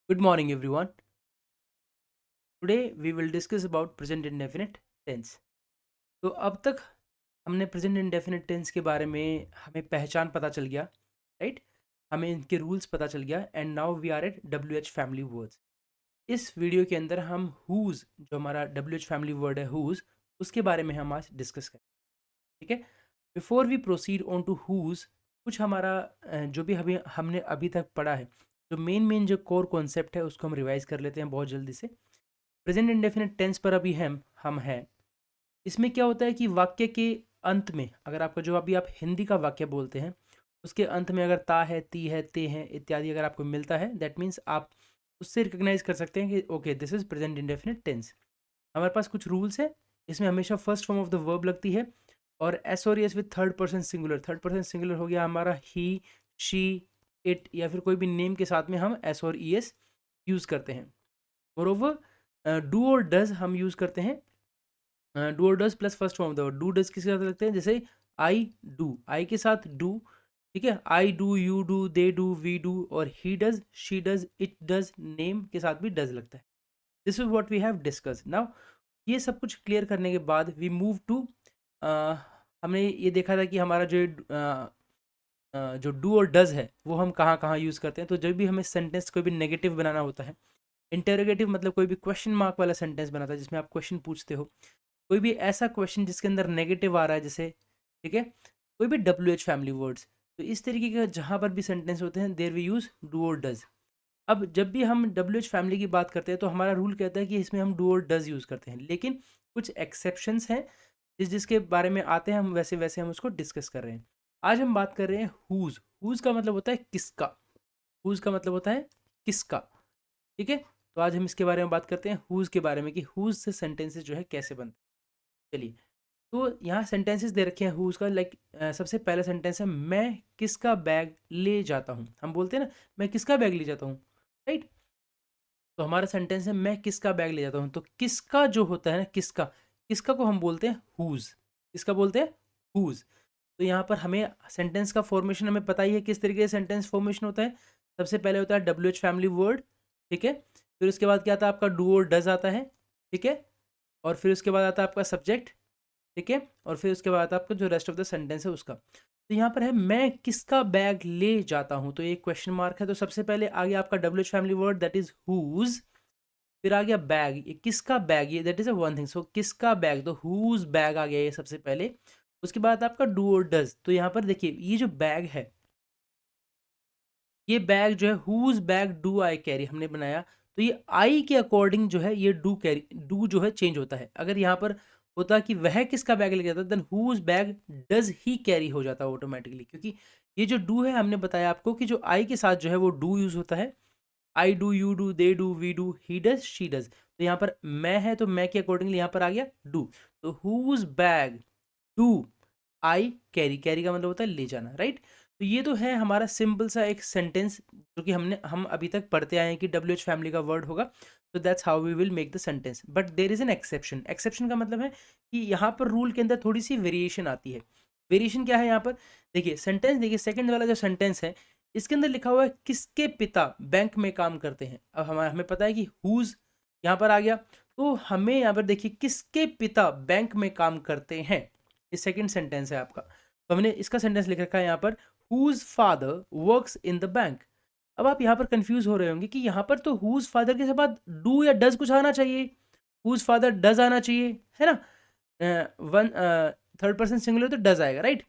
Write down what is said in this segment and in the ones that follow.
Good morning, everyone. Today we will discuss about present indefinite tense. तो अब तक हमने प्रेजेंट इंडेफिनिट टेंस के बारे में हमें पहचान पता चल गया, राइट? हमें इनके रूल्स पता चल गया and now we are at W H family words. इस वीडियो के अंदर हम हुज, जो हमारा डब्ल्यू एच फैमिली वर्ड है हुज, उसके बारे में हम आज डिस्कस करें। ठीक है। Before we proceed on to whose, कुछ हमारा जो भी हमने अभी तक पढ़ा है, जो मेन जो कोर कॉन्सेप्ट है उसको हम रिवाइज कर लेते हैं बहुत जल्दी से। प्रेजेंट इंडेफिनिट टेंस पर अभी हम हैं। इसमें क्या होता है कि वाक्य के अंत में, अगर आपका जो अभी आप हिंदी का वाक्य बोलते हैं उसके अंत में अगर ता है, ती है, ते है इत्यादि अगर आपको मिलता है, दैट मीन्स आप उससे रिकग्नाइज कर सकते हैं कि okay this is present indefinite tense. हमारे पास कुछ रूल्स है। इसमें हमेशा first form of the verb लगती है और एस और S with third person singular. Third person singular हो गया हमारा ही, शी, इट या फिर कोई भी नेम के साथ में हम एस और ई एस यूज़ करते हैं। मोरोवर डू और डज हम यूज़ करते हैं। डू और does plus first form of the word. Do does किसके साथ लगते हैं? जैसे आई डू, आई के साथ डू, ठीक है। I do, you do, they do, we do, और he does, she does, it does, name के साथ भी डज लगता है। This is what we have discuss now. ये सब कुछ क्लियर करने के बाद वी मूव टू, हमने ये देखा था कि हमारा जो डू और डज है वो हम कहाँ कहाँ यूज़ करते हैं। तो जब भी हमें सेंटेंस कोई भी नेगेटिव बनाना होता है, इंटेरोगेटिव मतलब कोई भी क्वेश्चन मार्क वाला सेंटेंस बनाता है जिसमें आप क्वेश्चन पूछते हो, कोई भी ऐसा क्वेश्चन जिसके अंदर नेगेटिव आ रहा है जैसे, ठीक है, कोई भी डब्ल्यू एच फैमिली वर्ड्स, तो इस तरीके के जहाँ पर भी सेंटेंस होते हैं देर वी यूज़ डू और डज। अब जब भी हम डब्ल्यू एच फैमिली की बात करते हैं तो हमारा रूल कहता है कि इसमें हम डू और डज यूज़ करते हैं, लेकिन कुछ एक्सेप्शंस हैं जिसके बारे में आते हैं, हम वैसे वैसे हम उसको डिस्कस कर रहे हैं। आज हम बात कर रहे हैं हुज। हुज का मतलब होता है किसका। हुज का मतलब होता है किसका, ठीक है। तो आज हम इसके बारे में बात करते हैं हुज के बारे में कि हुज से सेंटेंसेस जो है कैसे बनते हैं। चलिए, तो यहाँ सेंटेंसेस दे रखे हैं हुज का। लाइक सबसे पहला सेंटेंस है मैं किसका बैग ले जाता हूँ। हम बोलते हैं ना मैं किसका बैग ले जाता हूँ, राइट। तो हमारा सेंटेंस है मैं किसका बैग ले जाता हूँ। तो किसका जो होता है ना, किसका, किसका को हम बोलते हैं हुज। किसका बोलते हैं? हुज। तो यहाँ पर हमें सेंटेंस का फॉर्मेशन हमें पता ही है किस तरीके से सेंटेंस फॉर्मेशन होता है। सबसे पहले होता है डब्ल्यू एच फैमिली वर्ड, ठीक है। फिर उसके बाद क्या आता है आपका डू और डज आता है, ठीक है। और फिर उसके बाद आता है आपका सब्जेक्ट, ठीक है। और फिर उसके बाद आपका जो रेस्ट ऑफ द सेंटेंस है उसका। तो यहाँ पर है मैं किसका बैग ले जाता हूँ, तो एक क्वेश्चन मार्क है। तो सबसे पहले आ गया आपका W H family word that is whose. फिर आ गया बैग, ये किसका बैग, ये that is a one thing. So किसका बैग, तो हुज बैग आ गया ये सबसे पहले। उसके बाद आपका डू और डज। तो यहाँ पर देखिए ये जो बैग है, ये बैग जो है whose bag do I carry हमने बनाया। तो ये आई के अकॉर्डिंग जो है ये डू कैरी, डू जो है चेंज होता है। अगर यहाँ पर होता कि वह किसका बैग लेके जाता then whose bag does he carry हो जाता ऑटोमेटिकली, क्योंकि ये जो डू है हमने बताया आपको कि जो आई के साथ जो है वो डू यूज होता है। I do, you do, they do, we do, he does, she does. तो यहाँ पर मैं है तो मैं के अकॉर्डिंगली यहाँ पर आ गया डू। तो whose bag do I carry, carry का मतलब होता है ले जाना, राइट। तो ये तो है हमारा सिंपल सा एक सेंटेंस जो कि हम अभी तक पढ़ते आए हैं कि डब्ल्यू एच फैमिली का वर्ड होगा। तो that's how we will make the sentence, but there is an exception. Exception का मतलब है कि यहाँ पर रूल के अंदर थोड़ी सी वेरिएशन आती है। वेरिएशन क्या है यहाँ पर? देखिए सेंटेंस, देखिए सेकंड वाला जो सेंटेंस है इसके अंदर लिखा हुआ है किसके पिता बैंक में काम करते हैं। अब हमें पता है कि हुज यहाँ पर आ गया। तो हमें यहाँ पर देखिए किसके पिता बैंक में काम करते हैं, ये सेकंड सेंटेंस है आपका। तो हमने इसका सेंटेंस लिख रखा है यहाँ पर whose father works in the bank. अब आप यहाँ पर कंफ्यूज हो रहे होंगे कि यहाँ पर तो हुज फादर के बाद डू या डज कुछ आना चाहिए, हुज फादर डज आना चाहिए, है ना। वन थर्ड पर्सन सिंगुलर तो डज आएगा, राइट।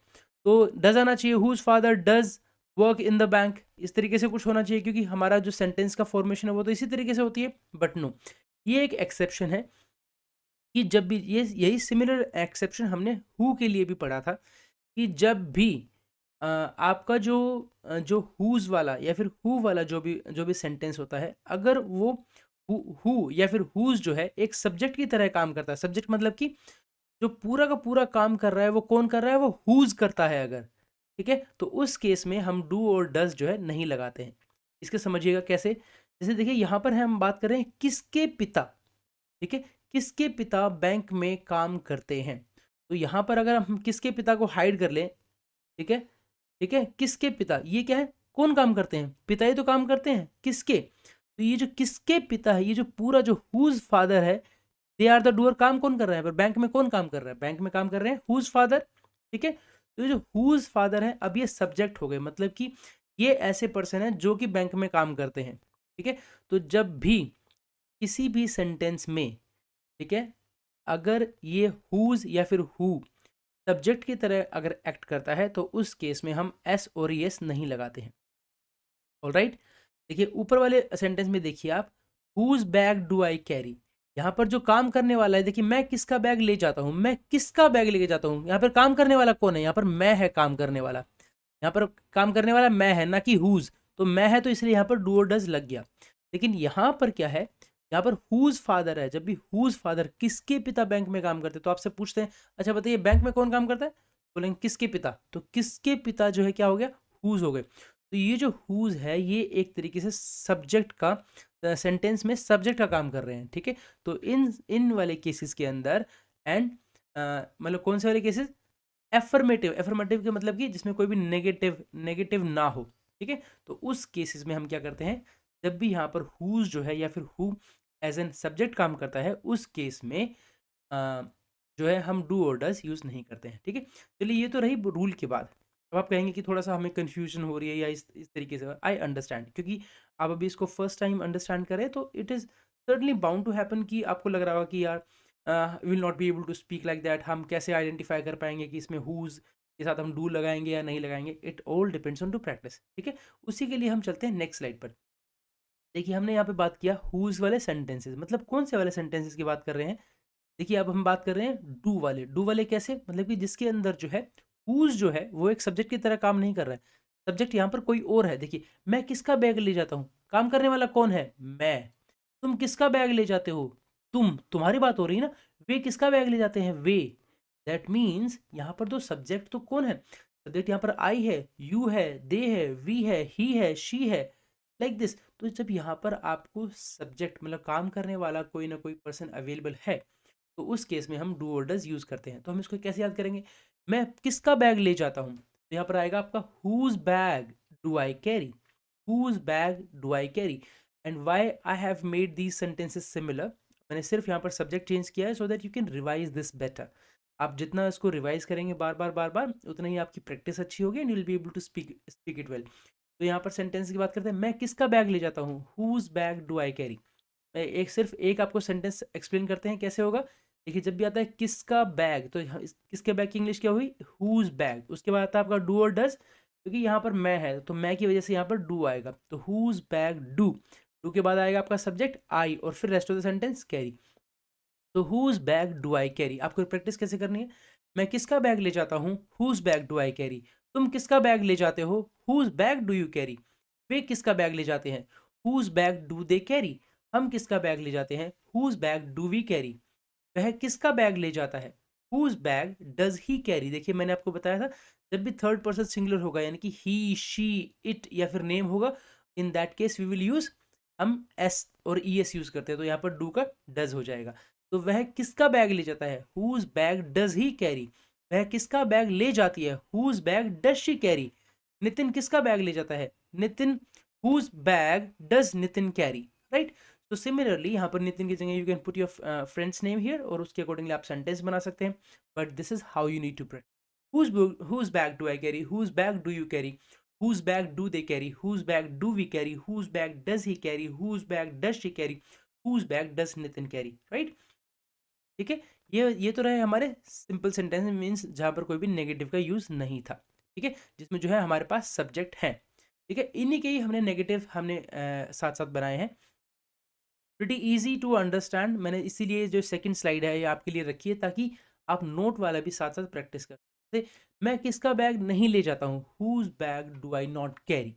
तो डज आना चाहिए, whose father does work in the bank, इस तरीके से कुछ होना चाहिए, क्योंकि हमारा जो सेंटेंस का फॉर्मेशन है वो तो इसी तरीके से होती है। बट नो, ये एक एक्सेप्शन है कि जब भी ये यही सिमिलर एक्सेप्शन हमने हु के लिए भी पढ़ा था कि जब भी आपका जो हुज वाला या फिर हु वाला जो भी सेंटेंस होता है, अगर वो हु या फिर हुज जो है एक सब्जेक्ट की तरह काम करता है। सब्जेक्ट मतलब कि जो पूरा का पूरा काम कर रहा है वो कौन कर रहा है? वो हुज करता है अगर, ठीक है। तो उस केस में हम डू और डज जो है नहीं लगाते हैं। इसके समझिएगा कैसे। जैसे देखिए यहाँ पर हम बात कर रहे हैं किसके पिता, ठीक है, किसके पिता बैंक में काम करते हैं। तो यहाँ पर अगर हम किसके पिता को हाइड कर लें, ठीक है, ठीक है, किसके पिता, ये क्या है, कौन काम करते हैं? पिता ही तो काम करते हैं, किसके। तो ये जो किसके पिता है, ये जो पूरा जो हुज फादर है, दे आर द डूअर, काम कौन कर रहा है, पर बैंक में कौन काम कर रहा है, बैंक में काम कर रहे हैं हुज फादर। ठीक है, तो ये जो हुज फादर है, अब ये सब्जेक्ट हो गए, मतलब कि ये ऐसे पर्सन है जो कि बैंक में काम करते हैं। ठीक है, तो जब भी किसी भी सेंटेंस में, ठीक है, अगर ये हुज या फिर हु सब्जेक्ट की तरह अगर एक्ट करता है तो उस केस में हम एस और एस नहीं लगाते हैं। ऑलराइट, देखिए ऊपर वाले सेंटेंस में देखिए आप, whose bag do I carry, यहाँ पर जो काम करने वाला है, देखिए मैं किसका बैग ले जाता हूँ, मैं किसका बैग लेके जाता हूँ, यहाँ पर काम करने वाला कौन है, यहाँ पर मैं है काम करने वाला, यहाँ पर काम करने वाला मैं है, ना कि हुज। तो मैं है तो इसलिए यहाँ पर डू और डज लग गया। लेकिन यहाँ पर क्या है, यहाँ पर हुज फादर है, जब भी हुज फादर, किसके पिता बैंक में काम करते हैं, तो आपसे पूछते हैं अच्छा बताइए बैंक में कौन काम करता है, बोलेंगे किसके पिता, तो किसके पिता जो है क्या हो गया, हुज हो गए। तो ये जो हुज है ये एक तरीके से सब्जेक्ट का, सेंटेंस में सब्जेक्ट का काम कर रहे हैं। ठीक है, तो इन इन वाले केसेस के अंदर एंड मतलब कौन से वाले केसेस, एफर्मेटिव, एफर्मेटिव के मतलब कि जिसमें कोई भी नेगेटिव नेगेटिव ना हो। ठीक है, तो उस केसेस में हम क्या करते हैं, जब भी यहाँ पर हुज जो है या फिर हु एज एन सब्जेक्ट काम करता है, उस केस में जो है हम डू और डज यूज नहीं करते हैं। ठीक है, चलिए ये तो रही रूल की बात। अब आप कहेंगे कि थोड़ा सा हमें कंफ्यूजन हो रही है या इस तरीके से, आई अंडरस्टैंड, क्योंकि आप अभी इसको फर्स्ट टाइम अंडरस्टैंड करें तो it is certainly bound to happen कि आपको लग रहा होगा कि यार will not be able to speak like that, हम कैसे आइडेंटिफाई कर पाएंगे कि इसमें हुज के साथ हम डू लगाएंगे या नहीं लगाएंगे, it all depends on to practice. ठीक है, उसी के लिए हम चलते हैं नेक्स्ट स्लाइड पर। देखिए हमने यहाँ पे बात किया हुज वाले सेंटेंसेस, मतलब कौन से वाले सेंटेंसेस की बात कर रहे हैं, देखिए अब हम बात कर रहे हैं डू वाले। डू वाले कैसे, मतलब कि जिसके अंदर जो है हुज जो है वो एक सब्जेक्ट की तरह काम नहीं कर रहा है, सब्जेक्ट यहाँ पर कोई और है। देखिए मैं किसका बैग ले जाता हूँ, काम करने वाला कौन है, मैं। तुम किसका बैग ले जाते हो, तुम, तुम्हारी बात हो रही है ना। वे किसका बैग ले जाते हैं, वे। दैट मीन्स यहाँ पर तो सब्जेक्ट तो कौन है, सब्जेक्ट यहाँ पर आई है, यू है, दे है, वी है, ही है, शी है, लाइक दिस। तो जब यहाँ पर आपको सब्जेक्ट मतलब काम करने वाला कोई ना कोई पर्सन अवेलेबल है, तो उस केस में हम डू और डज यूज करते हैं। तो हम इसको कैसे याद करेंगे, मैं किसका बैग ले जाता हूँ, तो यहाँ पर आएगा आपका whose bag do I carry, whose bag do I carry. And why I have made these sentences similar, मैंने सिर्फ यहाँ पर सब्जेक्ट चेंज किया है so that you can revise this better. आप जितना इसको रिवाइज करेंगे बार बार बार बार, उतना ही आपकी प्रैक्टिस अच्छी होगी and you will be able to speak it well. तो यहाँ पर सेंटेंस की बात करते हैं, मैं किसका बैग ले जाता हूँ, whose bag do I carry. एक सिर्फ एक आपको सेंटेंस एक्सप्लेन करते हैं कैसे होगा। देखिए जब भी आता है किसका बैग, तो किसके बैग की इंग्लिश क्या हुई, हुज बैग। उसके बाद आता है आपका डू और डज, क्योंकि यहाँ पर मैं है तो मैं की वजह से यहाँ पर डू आएगा, तो हुज बैग डू। डू के बाद आएगा आपका सब्जेक्ट आई और फिर rest of the sentence carry. तो whose bag do I carry, आपको प्रैक्टिस कैसे करनी है, मैं किसका बैग ले जाता हूँ, whose bag do I carry. तुम किसका बैग ले जाते हो, whose bag do you carry. वे किसका बैग ले जाते हैं, whose bag do they carry. हम किसका बैग ले जाते हैं, whose bag do we carry. वह किसका बैग ले जाता है, whose bag does he carry. देखिए मैंने आपको बताया था, जब भी थर्ड पर्सन सिंगुलर होगा यानी कि ही शी इट या फिर नेम होगा, in that case we will use, हम एस और ई एस यूज करते हैं, तो यहाँ पर डू का डज हो जाएगा। तो वह किसका बैग ले जाता है, whose bag does he carry. वह किसका बैग ले जाती है, whose bag does she carry. Nitin किसका बैग ले जाता है, Nitin, whose bag does Nitin carry, right. तो सिमिलरली यहाँ पर नितिन की जगह you can put your friend's name here और उसके अकॉर्डिंगली आप सेंटेंस बना सकते हैं, but this is how you need to prate. whose bag do I carry, whose bag do you carry, whose bag do they carry, whose bag do we carry, whose bag does he carry, whose bag does she carry, whose bag does Nitin carry, right। ठीक है, ये तो रहे हमारे simple sentence, means जहाँ पर कोई भी नेगेटिव का यूज नहीं था। ठीक है, जिसमें जो है हमारे पास सब्जेक्ट है। ठीक है, इन्हीं के ही हमने नेगेटिव हमने साथ साथ बनाए हैं, प्रिटी इजी टू अंडरस्टैंड। मैंने इसीलिए जो सेकंड स्लाइड है ये आपके लिए रखी है ताकि आप नोट वाला भी साथ साथ प्रैक्टिस कर सकते। मैं किसका बैग नहीं ले जाता हूँ, whose bag do I not carry.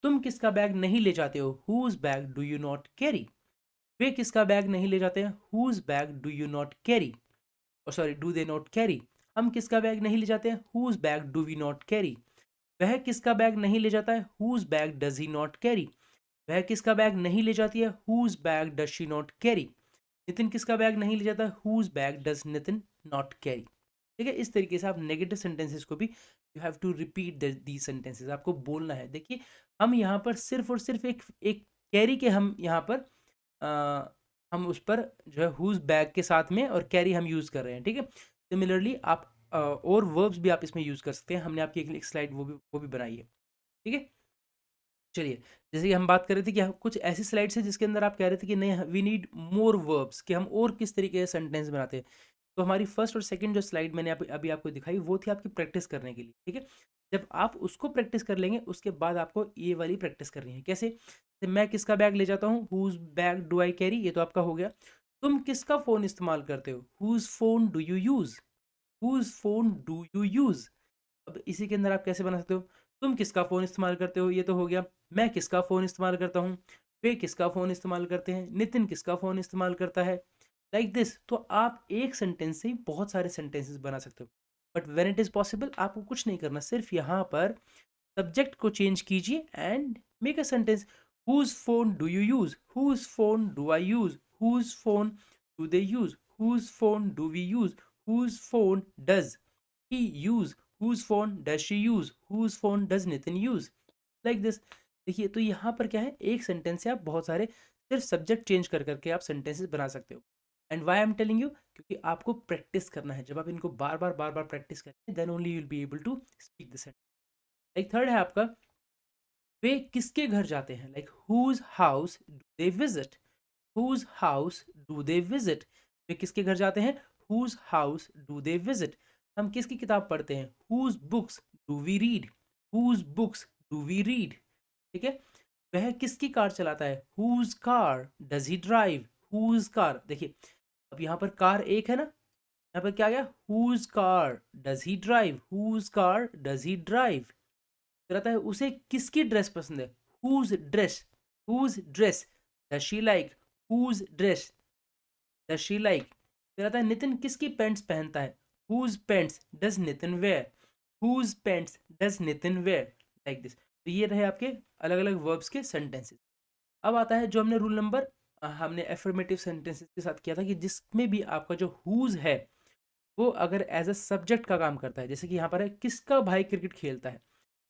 तुम किसका बैग नहीं ले जाते हो, whose bag do you not carry. वे किसका बैग नहीं ले जाते हैं, whose bag do you not carry, sorry do they not carry. हम किसका बैग नहीं ले जाते हैं, whose bag do we not carry. वह किसका बैग नहीं ले जाता है, whose bag does he not carry. वह किसका बैग नहीं ले जाती है, whose bag does she not carry. Nitin किसका बैग नहीं ले जाता, whose bag does Nitin not carry. ठीक है, इस तरीके से आप नेगेटिव सेंटेंसेस को भी you have to repeat the sentences, आपको बोलना है। देखिए हम यहाँ पर सिर्फ और सिर्फ एक एक कैरी के हम यहाँ पर हम उस पर जो है हुज बैग के साथ में और कैरी हम यूज़ कर रहे हैं, ठीक है। सिमिलरली आप और वर्ब्स भी आप इसमें यूज़ कर सकते हैं। हमने आपकी एक स्लाइड वो भी बनाई है, ठीक है। चलिए, जैसे कि हम बात कर रहे थे कि कुछ ऐसी स्लाइड्स है जिसके अंदर आप कह रहे थे कि नहीं वी नीड मोर वर्ब्स, कि हम और किस तरीके से सेंटेंस बनाते हैं। तो हमारी फर्स्ट और सेकंड जो स्लाइड मैंने अभी आपको दिखाई वो थी आपकी प्रैक्टिस करने के लिए, ठीक है। जब आप उसको प्रैक्टिस कर लेंगे उसके बाद आपको ये वाली प्रैक्टिस करनी है। कैसे? तो मैं किसका बैग ले जाता हूँ, whose bag do I carry, ये तो आपका हो गया। तुम किसका फ़ोन इस्तेमाल करते हो, whose phone do you use, whose phone do you use. अब इसी के अंदर आप कैसे बना सकते हो, तुम किसका फ़ोन इस्तेमाल करते हो, ये तो हो गया। मैं किसका फ़ोन इस्तेमाल करता हूँ, वे किसका फ़ोन इस्तेमाल करते हैं, नितिन किसका फ़ोन इस्तेमाल करता है, लाइक दिस। तो आप एक सेंटेंस से ही बहुत सारे सेंटेंसेस बना सकते हो। But when it is possible आपको कुछ नहीं करना, सिर्फ यहाँ पर सब्जेक्ट को चेंज कीजिए and make a sentence. Whose phone do you use, whose phone do I use, whose phone do they use, whose phone do we use, whose phone does he use, whose phone does she use, whose phone does Nitin use, like this। देखिए, तो यहाँ पर क्या है, एक sentence से आप बहुत सारे सिर्फ सब्जेक्ट चेंज कर करके आप सेंटेंसेस बना सकते हो। And why I am telling you, क्योंकि आपको प्रैक्टिस करना है। जब आप इनको बार बार प्रैक्टिस करेंगे then only you will be able to speak the sentence. Like third है आपका, वे किसके घर जाते हैं, like whose house do they visit, whose house do they visit. वे किसके घर जाते हैं, whose house do they visit. हम किसकी किताब पढ़ते हैं, whose books do we read, whose books do we read, ठीक है। वह किसकी कार चलाता है, whose car does he drive, whose car. देखिए, अब यहाँ पर कार एक है ना, यहाँ पर क्या गया, whose car does he drive, whose car does he drive. रहता है उसे किसकी ड्रेस पसंद है, whose dress does she like, whose dress does she like. फिर आता है नितिन किसकी पैंट्स पहनता है, whose pants does Nitin wear, whose pants does Nitin wear, like this. तो ये रहे आपके अलग अलग वर्ब्स के सेंटेंसेस। अब आता है जो हमने रूल नंबर हमने एफर्मेटिव सेंटेंसेस के साथ किया था, कि जिसमें भी आपका जो हुज है वो अगर एज अ सब्जेक्ट का काम करता है। जैसे कि यहाँ पर है किसका भाई क्रिकेट खेलता है,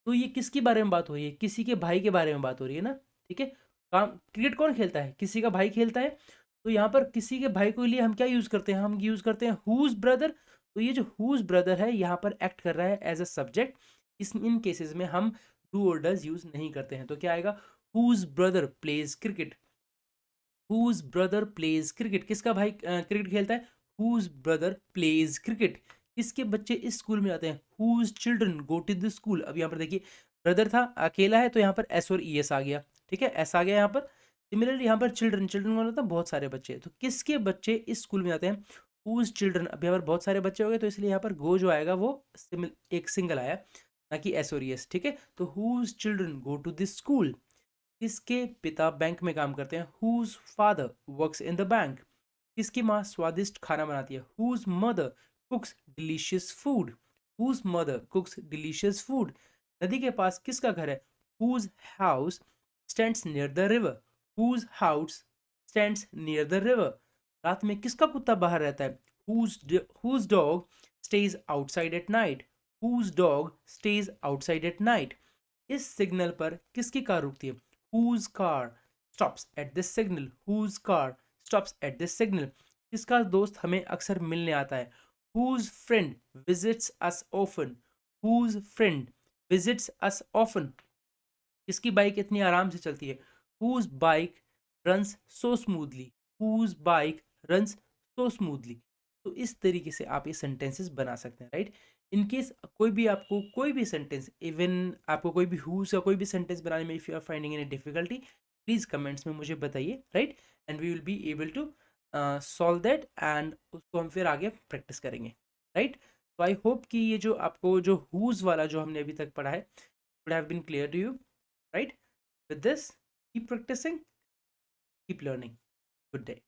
तो ये किसके बारे में बात हो रही है, किसी के भाई के बारे में बात हो रही है ना, ठीक है। काम क्रिकेट कौन खेलता है, किसी का भाई खेलता है। तो यहाँ पर किसी के भाई को लिए हम क्या यूज करते हैं, हम यूज करते हैं हुज ब्रदर। तो ये जो हुज ब्रदर है यहाँ पर एक्ट कर रहा है एज अ सब्जेक्ट। इन केसेस में हम डू और डज यूज नहीं करते हैं। तो क्या आएगा, whose brother plays cricket, whose brother plays cricket. किसका भाई क्रिकेट खेलता है, हुज ब्रदर प्लेज क्रिकेट। किसके बच्चे इस स्कूल में आते हैं, whose children go to the school. अब यहाँ पर देखिए, ब्रदर था अकेला है तो यहाँ पर एस और ई एस आ गया, ठीक है, एस आ गया यहाँ पर। सिमिलरली यहाँ पर चिल्ड्रन, चिल्ड्रन कौन होता है, बहुत सारे बच्चे। तो किसके बच्चे इस स्कूल में आते हैं, हुज चिल्ड्रन। अब यहाँ पर बहुत सारे बच्चे हो गए तो इसलिए यहाँ पर गो जो आएगा वो एक सिंगल आया, ना कि एस और ई एस, ठीक है। तो whose children go to this school. किसके पिता बैंक में काम करते हैं, whose father works in the bank. किसकी माँ स्वादिष्ट खाना बनाती है, whose mother cooks delicious food, whose mother cooks delicious food. नदी के पास किसका घर है, whose house stands near the river, whose house stands near the river. रात में किसका कुत्ता बाहर रहता है, whose dog stays outside at night, whose dog stays outside at night. इस सिग्नल पर किसकी कार रुकती है, whose car stops at this signal, whose car stops at this signal। किसका दोस्त हमें अक्सर मिलने आता है, whose friend visits us often, whose friend visits us often। किसकी बाइक इतनी आराम से चलती है, whose bike runs so smoothly, whose bike runs so smoothly। तो इस तरीके से आप ये सेंटेंसेस बना सकते हैं, राइट। इन केस कोई भी आपको कोई भी सेंटेंस, इवन आपको कोई भी हुज या कोई भी सेंटेंस बनाने में if you are finding any difficulty, please comments में मुझे बताइए, right. And we will be able to solve that and उसको हम फिर आगे प्रैक्टिस करेंगे, राइट। तो आई होप कि ये जो आपको जो हुज वाला जो हमने अभी तक पढ़ा है would have been clear to you, right? With this, keep practicing, keep learning. Good day.